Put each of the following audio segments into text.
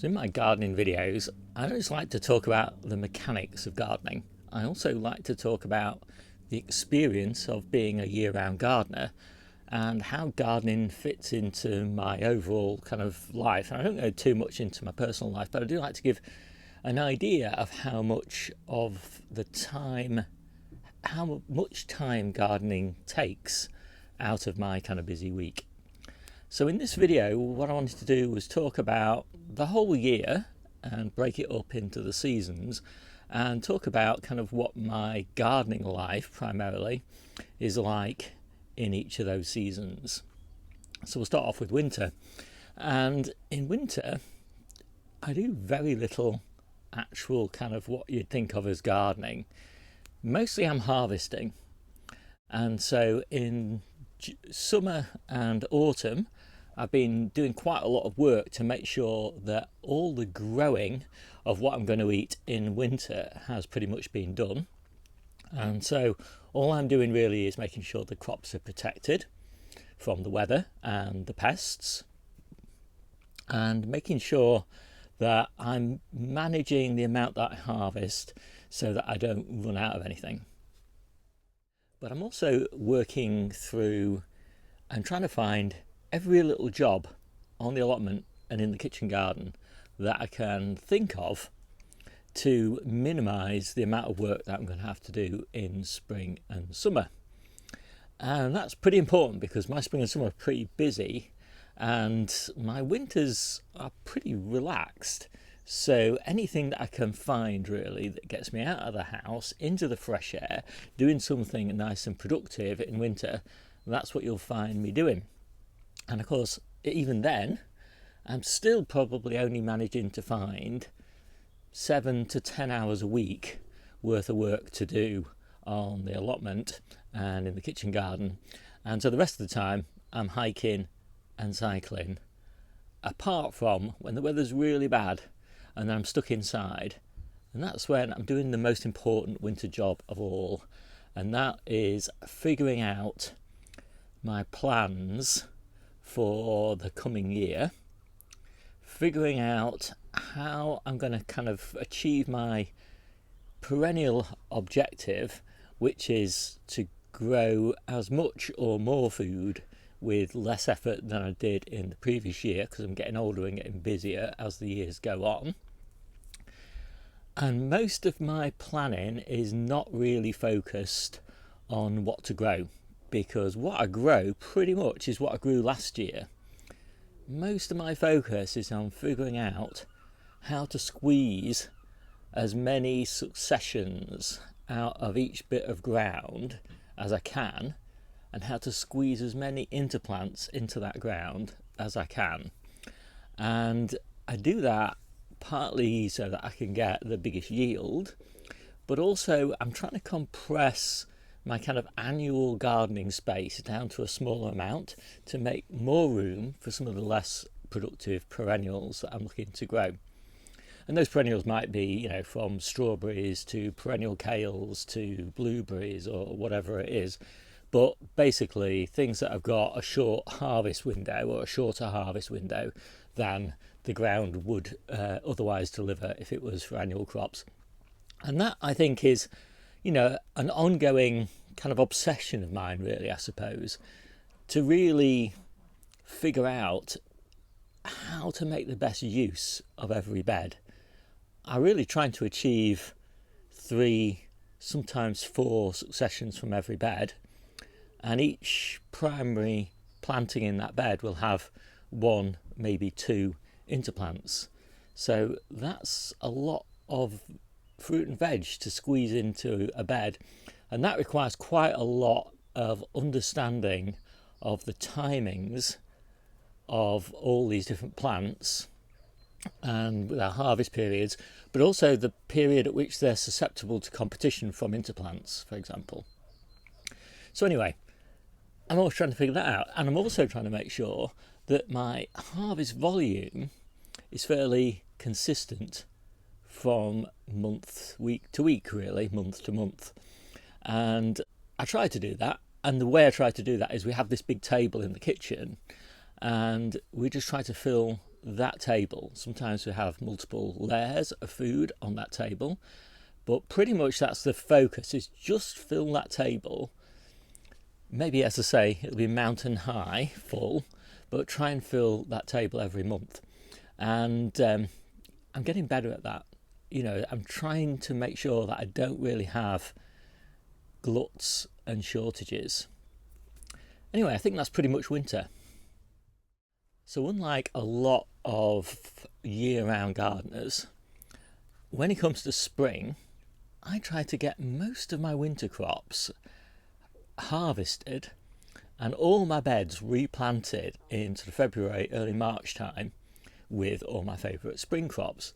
So in my gardening videos, I don't just like to talk about the mechanics of gardening. I also like to talk about the experience of being a year-round gardener and how gardening fits into my overall kind of life. And I don't go too much into my personal life, but I do like to give an idea of how much time gardening takes out of my kind of busy week. So in this video, what I wanted to do was talk about the whole year and break it up into the seasons and talk about kind of what my gardening life primarily is like in each of those seasons. So we'll start off with winter. And in winter, I do very little actual kind of what you'd think of as gardening. Mostly I'm harvesting. And so in summer and autumn, I've been doing quite a lot of work to make sure that all the growing of what I'm going to eat in winter has pretty much been done. And so all I'm doing really is making sure the crops are protected from the weather and the pests, and making sure that I'm managing the amount that I harvest so that I don't run out of anything. But I'm also working through and trying to find every little job on the allotment and in the kitchen garden that I can think of to minimise the amount of work that I'm going to have to do in spring and summer. And that's pretty important because my spring and summer are pretty busy and my winters are pretty relaxed. So anything that I can find really that gets me out of the house into the fresh air, doing something nice and productive in winter, that's what you'll find me doing. And of course, even then, I'm still probably only managing to find 7 to 10 hours a week worth of work to do on the allotment and in the kitchen garden. And so the rest of the time, I'm hiking and cycling, apart from when the weather's really bad and I'm stuck inside. And that's when I'm doing the most important winter job of all. And that is figuring out my plans for the coming year, figuring out how I'm going to kind of achieve my perennial objective, which is to grow as much or more food with less effort than I did in the previous year, because I'm getting older and getting busier as the years go on. And most of my planning is not really focused on what to grow, because what I grow pretty much is what I grew last year. Most of my focus is on figuring out how to squeeze as many successions out of each bit of ground as I can, and how to squeeze as many interplants into that ground as I can. And I do that partly so that I can get the biggest yield, but also I'm trying to compress my kind of annual gardening space down to a smaller amount to make more room for some of the less productive perennials that I'm looking to grow. And those perennials might be, from strawberries to perennial kales to blueberries or whatever it is. But basically things that have got a short harvest window or a shorter harvest window than the ground would otherwise deliver if it was for annual crops. And that, I think, is an ongoing kind of obsession of mine, really, I suppose, to really figure out how to make the best use of every bed. I'm really trying to achieve 3, sometimes 4 successions from every bed, and each primary planting in that bed will have 1, maybe 2 interplants. So that's a lot of fruit and veg to squeeze into a bed, and that requires quite a lot of understanding of the timings of all these different plants and their harvest periods, but also the period at which they're susceptible to competition from interplants, for example. So anyway, I'm always trying to figure that out, and I'm also trying to make sure that my harvest volume is fairly consistent from week to week, really, month to month. And I try to do that, and the way I try to do that is we have this big table in the kitchen, and we just try to fill that table. Sometimes we have multiple layers of food on that table, but pretty much that's the focus, is just fill that table. Maybe, as I say, it'll be mountain high full, but try and fill that table every month. And I'm getting better at that. I'm trying to make sure that I don't really have gluts and shortages. Anyway, I think that's pretty much winter. So unlike a lot of year-round gardeners, when it comes to spring, I try to get most of my winter crops harvested and all my beds replanted into the February, early March time with all my favourite spring crops.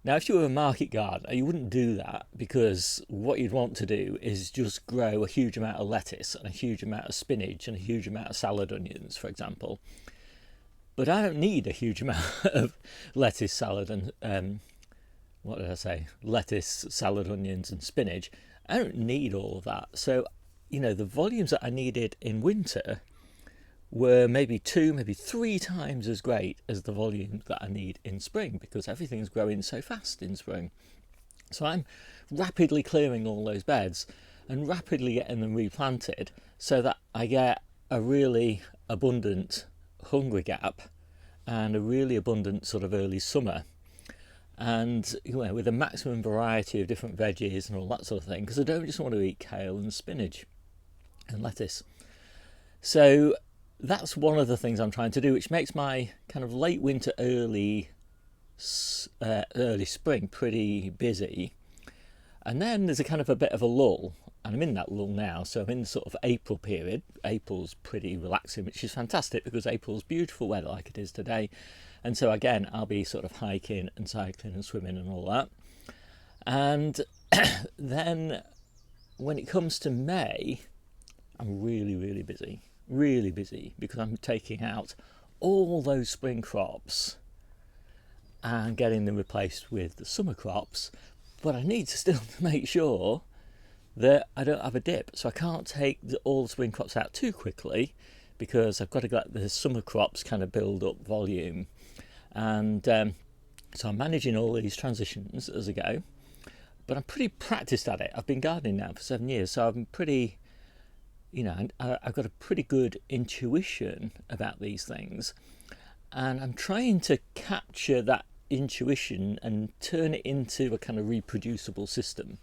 Now, if you were a market gardener, you wouldn't do that, because what you'd want to do is just grow a huge amount of lettuce and a huge amount of spinach and a huge amount of salad onions, for example. But I don't need a huge amount of lettuce, salad and lettuce, salad, onions and spinach. I don't need all of that. So, the volumes that I needed in winter were maybe 2, maybe 3 times as great as the volume that I need in spring, because everything's growing so fast in spring. So I'm rapidly clearing all those beds and rapidly getting them replanted so that I get a really abundant hungry gap and a really abundant sort of early summer, and with a maximum variety of different veggies and all that sort of thing, because I don't just want to eat kale and spinach and lettuce. So that's one of the things I'm trying to do, which makes my kind of late winter, early spring pretty busy. And then there's a kind of a bit of a lull, and I'm in that lull now. So I'm in the sort of April period. April's pretty relaxing, which is fantastic, because April's beautiful weather like it is today. And so again, I'll be sort of hiking and cycling and swimming and all that. And then when it comes to May, I'm really busy, because I'm taking out all those spring crops and getting them replaced with the summer crops. But I need to still make sure that I don't have a dip. So I can't take all the spring crops out too quickly, because I've got to let the summer crops kind of build up volume. And so I'm managing all these transitions as I go. But I'm pretty practiced at it. I've been gardening now for 7 years, so I'm pretty... I've got a pretty good intuition about these things, and I'm trying to capture that intuition and turn it into a kind of reproducible system.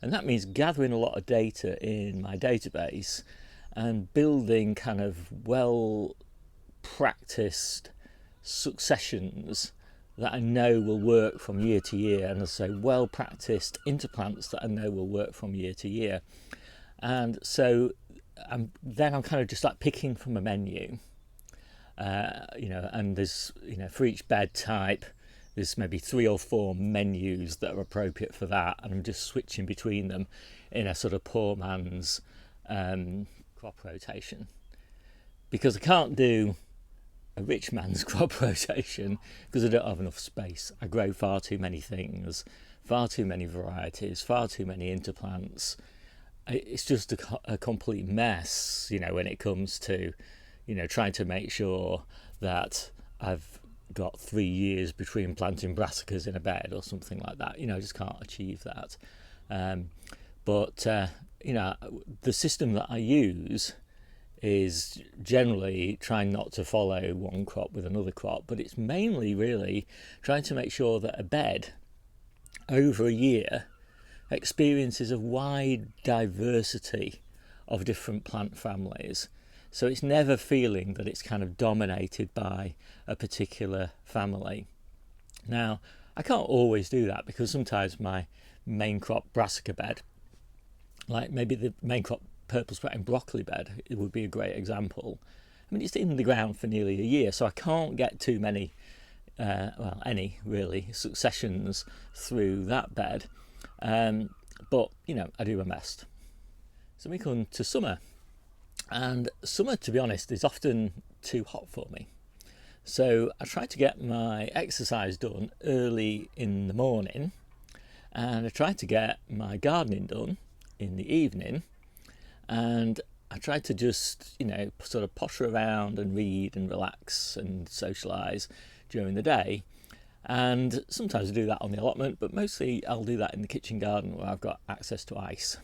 And that means gathering a lot of data in my database and building kind of well practiced successions that I know will work from year to year, and as I say, well practiced interplants that I know will work from year to year. And so I'm kind of just like picking from a menu, and there's, for each bed type, there's maybe 3 or 4 menus that are appropriate for that, and I'm just switching between them in a sort of poor man's crop rotation, because I can't do a rich man's crop rotation because I don't have enough space. I grow far too many things, far too many varieties, far too many interplants. It's just a complete mess, when it comes to, trying to make sure that I've got 3 years between planting brassicas in a bed or something like that. I just can't achieve that. But the system that I use is generally trying not to follow one crop with another crop, but it's mainly really trying to make sure that a bed over a year experiences a wide diversity of different plant families. So it's never feeling that it's kind of dominated by a particular family. Now, I can't always do that, because sometimes my main crop brassica bed, like maybe the main crop purple sprouting broccoli bed, it would be a great example. I mean, it's in the ground for nearly a year, so I can't get too many, any really, successions through that bed. But I do my best. So we come to summer, and summer, to be honest, is often too hot for me. So I try to get my exercise done early in the morning, and I try to get my gardening done in the evening, and I try to just sort of potter around and read and relax and socialise during the day. And sometimes I do that on the allotment, but mostly I'll do that in the kitchen garden where I've got access to ice,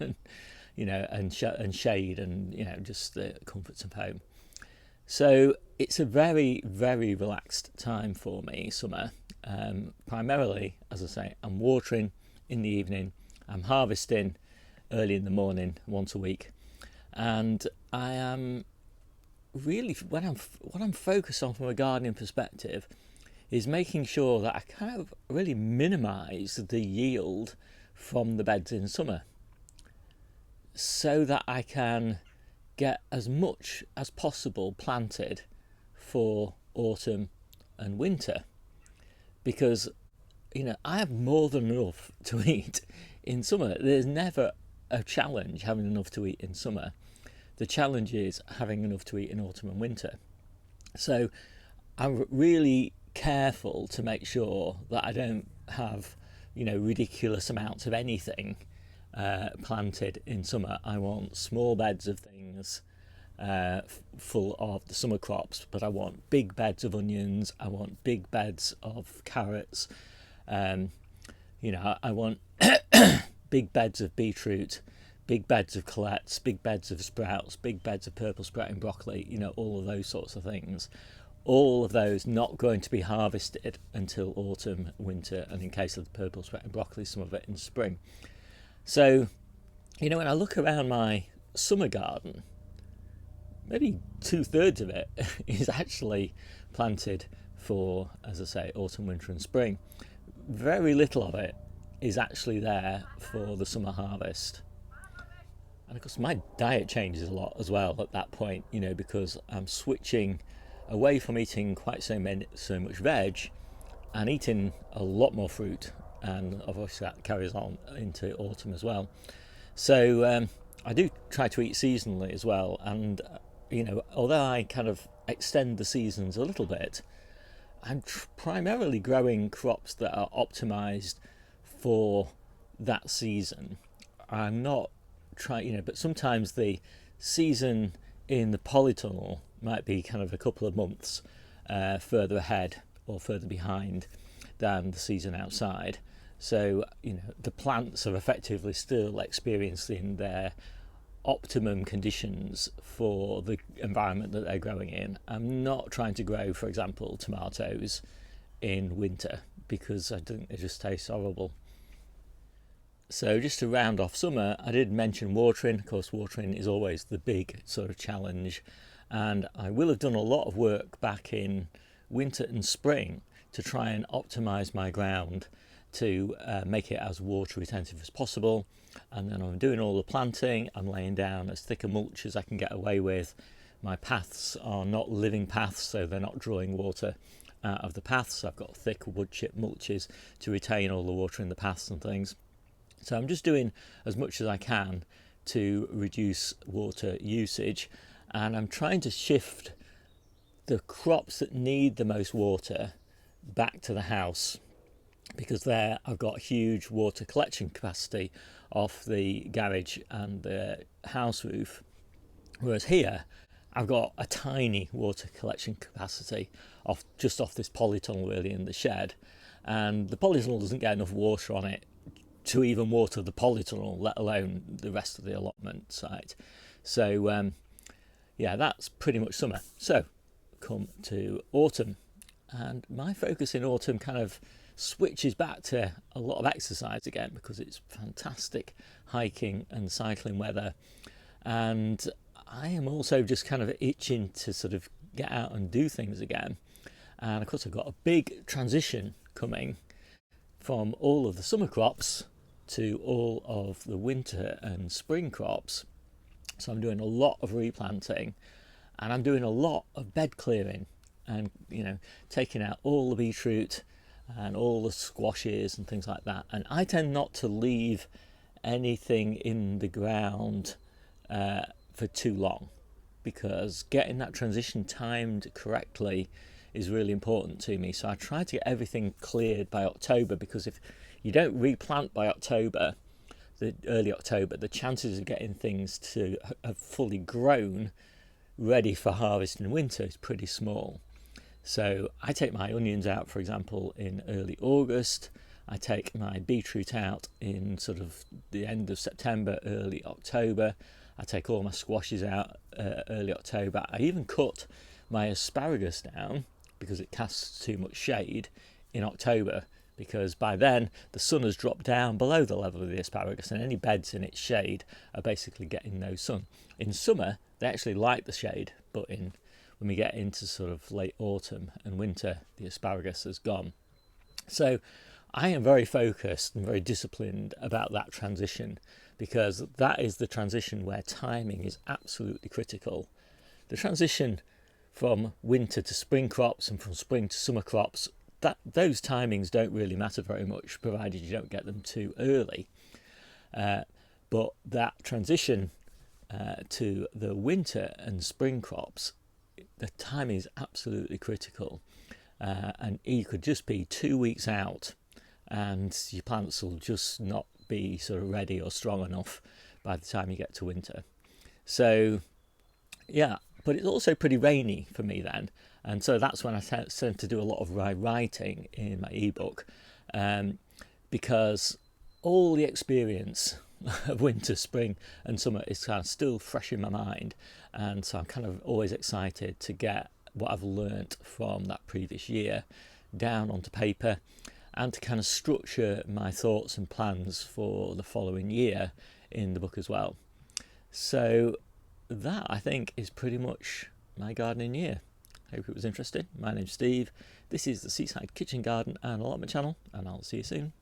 and, and shade, and just the comforts of home. So it's a very, very relaxed time for me, summer. Primarily, as I say, I'm watering in the evening, I'm harvesting early in the morning once a week, and I am really, what I'm focused on from a gardening perspective is making sure that I kind of really minimise the yield from the beds in summer, so that I can get as much as possible planted for autumn and winter. Because I have more than enough to eat in summer. There's never a challenge having enough to eat in summer. The challenge is having enough to eat in autumn and winter. So I'm really careful to make sure that I don't have ridiculous amounts of anything planted in summer. I want small beds of things full of the summer crops, but I want big beds of onions, I want big beds of carrots, I want big beds of beetroot, big beds of colettes, big beds of sprouts, big beds of purple sprouting broccoli, all of those sorts of things. All of those not going to be harvested until autumn, winter, and in case of the purple sprouting broccoli, some of it in spring. So, when I look around my summer garden, maybe 2/3 of it is actually planted for, as I say, autumn, winter and spring. Very little of it is actually there for the summer harvest. And of course my diet changes a lot as well at that point, because I'm switching away from eating quite so much veg and eating a lot more fruit, and obviously that carries on into autumn as well. So I do try to eat seasonally as well, and although I kind of extend the seasons a little bit, I'm primarily growing crops that are optimized for that season. I'm not trying, but sometimes the season in the polytunnel might be kind of a couple of months further ahead or further behind than the season outside. So the plants are effectively still experiencing their optimum conditions for the environment that they're growing in. I'm not trying to grow, for example, tomatoes in winter, because I think they just taste horrible. So just to round off summer, I did mention watering. Of course, watering is always the big sort of challenge, and I will have done a lot of work back in winter and spring to try and optimize my ground to make it as water retentive as possible. And then I'm doing all the planting, I'm laying down as thick a mulch as I can get away with. My paths are not living paths, so they're not drawing water out of the paths. I've got thick wood chip mulches to retain all the water in the paths and things. So I'm just doing as much as I can to reduce water usage, and I'm trying to shift the crops that need the most water back to the house, because there I've got huge water collection capacity off the garage and the house roof, whereas here I've got a tiny water collection capacity just off this polytunnel really in the shed, and the polytunnel doesn't get enough water on it to even water the polytunnel, let alone the rest of the allotment site. So yeah, that's pretty much summer. So come to autumn, and my focus in autumn kind of switches back to a lot of exercise again, because it's fantastic hiking and cycling weather, and I am also just kind of itching to sort of get out and do things again. And of course I've got a big transition coming from all of the summer crops to all of the winter and spring crops. So I'm doing a lot of replanting, and I'm doing a lot of bed clearing, and taking out all the beetroot and all the squashes and things like that. And I tend not to leave anything in the ground for too long, because getting that transition timed correctly is really important to me. So I try to get everything cleared by October, because if you don't replant by October, early October, the chances of getting things to have fully grown ready for harvest in winter is pretty small. So I take my onions out, for example, in early August. I take my beetroot out in sort of the end of September, early October. I take all my squashes out early October. I even cut my asparagus down because it casts too much shade in October, because by then the sun has dropped down below the level of the asparagus and any beds in its shade are basically getting no sun. In summer they actually like the shade, but when we get into sort of late autumn and winter, the asparagus has gone. So I am very focused and very disciplined about that transition, because that is the transition where timing is absolutely critical. The transition from winter to spring crops and from spring to summer crops, those timings don't really matter very much, provided you don't get them too early. But that transition to the winter and spring crops, the timing is absolutely critical. And you could just be 2 weeks out and your plants will just not be sort of ready or strong enough by the time you get to winter. So yeah, but it's also pretty rainy for me then, and so that's when I tend to do a lot of writing in my ebook, because all the experience of winter, spring and summer is kind of still fresh in my mind, and so I'm kind of always excited to get what I've learnt from that previous year down onto paper, and to kind of structure my thoughts and plans for the following year in the book as well. So that, I think, is pretty much my gardening year. Hope it was interesting. My name's Steve. This is the Seaside Kitchen Garden and Allotment channel, and I'll see you soon.